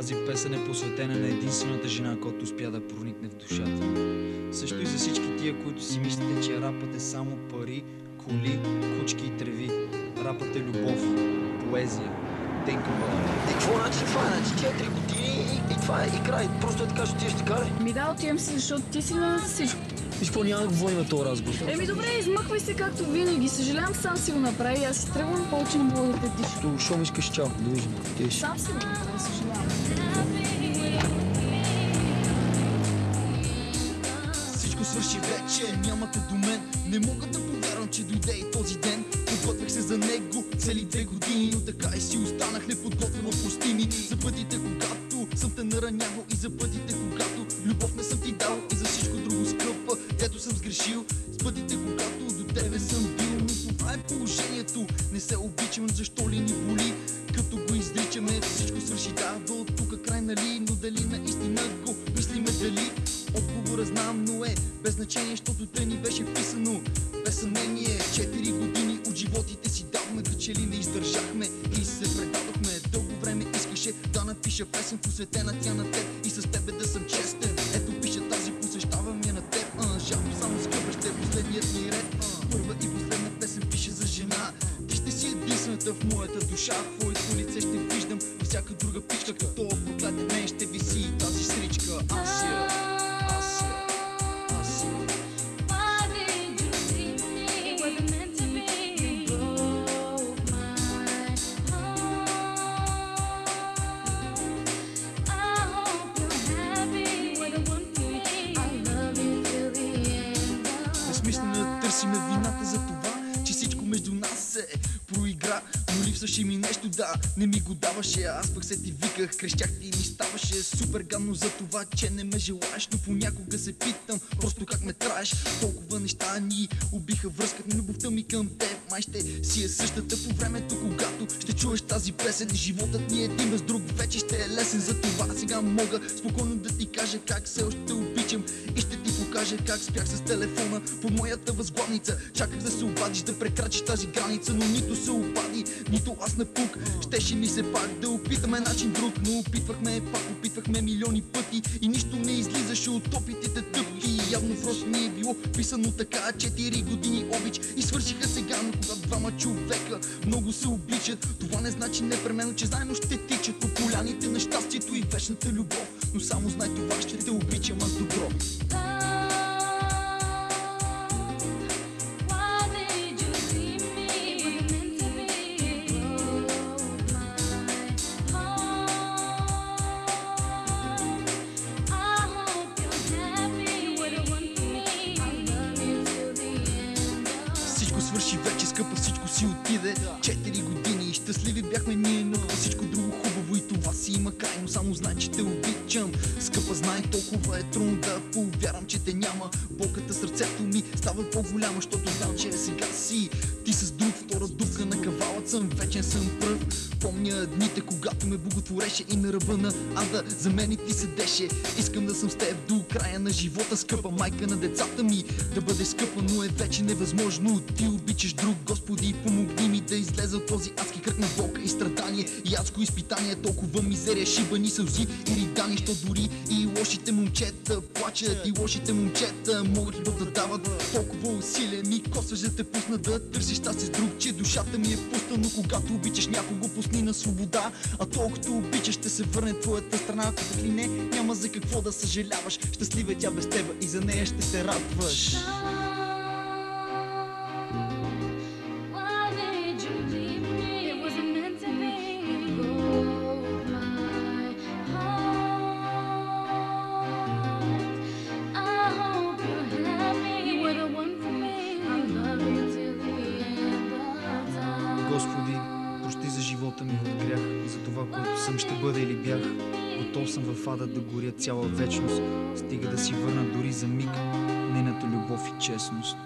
Тази песен е посветена на единствената жена, която успя да проникне в душата ми. Също и за всички тия, които си мислите, че рапът е само пари, коли, кучки и треви. Рапът е любов, поезия. Think about it. И какво значи това? Значи 4 години и това е и край. Просто е така, че ти ще така ли? Ми да, отивам си, защото ти си на всичко. Виж какво, няма да говорим на този разговор. Еми добре, измъквай се както винаги. Съжалявам, сам си го направи. Аз си тръгвам, повече не мога да те диша. То, шо ми искаш, чао. Довиждане. Тиш. Сам си го направи, съжалявам. Всичко свърши вече, нямате до мен. Не мога да повярвам, че дойде и този ден. Подготвях се за него цели 2 години, но така и си останах неподготвен. Прости ми за пътите, когато съм те наранявал, и за пътите, когато любов не съм ти дал, и за всичко друго скъпа, дето съм сгрешил. С пътите, когато до тебе съм бил, но това е положението. Не се обичам, защо ли ни боли, като го изричаме. Всичко свърши, да, до тук край, нали? Но дали наистина го мислиме, дали? Отговора знам, но е без значение, защото те ни беше писано. Без съмнение, 4 години от животите си давме, като че ли не издържахме и се предадохме. Дълго време искаше да напиша песен, посветена тя на теб и с тебе да съм честен. Ето пиша тази, посещавам я на теб. Жалко само скъпа, ще е последният ни ред. Първа и последна песен пише за жена. Ти ще си единствената в моята душа. Твоето лице ще виждам във всяка друга пичка. Като проклятен мен ще виси тази сричка. Асия, Асия, Асия. Безсмислено търсиме вината за това, че всичко между нас се проигра. Но липсваше ми нещо, да, не ми го даваше. Аз пък се ти виках, крещях ти и ми ставаше супер гадно за това, че не ме желаеш. Но понякога се питам просто как ме траеш. Толкова неща ни убиха връзката на любовта ми към теб. Май ще си е същата по времето, когато ще чуеш тази песен. Животът ни един без друг вече ще е лесен. За това сега мога спокойно да ти кажа как все още обичам, и ще ти покажа как спях с телефона по моята възглавница. Чаках да се обадиш, да прекрачиш тази граница, но нито се обади, нито аз напук. Щеше ми се пак да опитаме начин друг, но опитвахме пак, опитвахме милиони пъти и нищо не излизаше от опитите тъпки. Явно просто ми е било писано така. 4 години обич и свършиха сега, но когато двама човека много се обичат, това не значи непременно, че заедно ще тичат по поляните на щастието и вечната любов. Но само знай това, ще те обичам аз добро. Свърши вече, скъпа, всичко си отиде. 4 години и щастливи бяхме ние, но всичко друго хубаво и това си има край. Но само знай, че те обичам, скъпа, знай, толкова е трудно да повярвам, че те няма. Болката сърцето ми става по-голяма, защото знам, че сега си ти с друг. Втора дупка на кавалът съм, вечен съм пръв. Помня дните, когато ме боготвореше и на ръба на ада за мен и ти седеше. Искам да съм с теб до края на живота, скъпа майка на децата ми. Да бъде скъпа, но е вече невъзможно. Ти обичаш друг, Господи, помогни ми да излеза от този адски кръг на болка и страдание и адско изпитание. Толкова мизерия, шибани сълзи и ридани, що дори и лошите момчета плачат. И лошите момчета могат ли да дават толкова усилия? Ми косваш да те пусна да търсиш щастие с друг, че душата ми е пуста. Но когато обичаш някого, пусни на свобода, а толкова обичаш, ще се върне твоята страна. Ако ли не, няма за какво да съжаляваш. Щастлива тя без тебе и за нея ще се радваш. Господи, прости за живота ми в грях, за това, което съм, ще бъда или бях. Готов съм в ада да горя цяла вечност, стига да си върна дори за миг нейната любов и честност.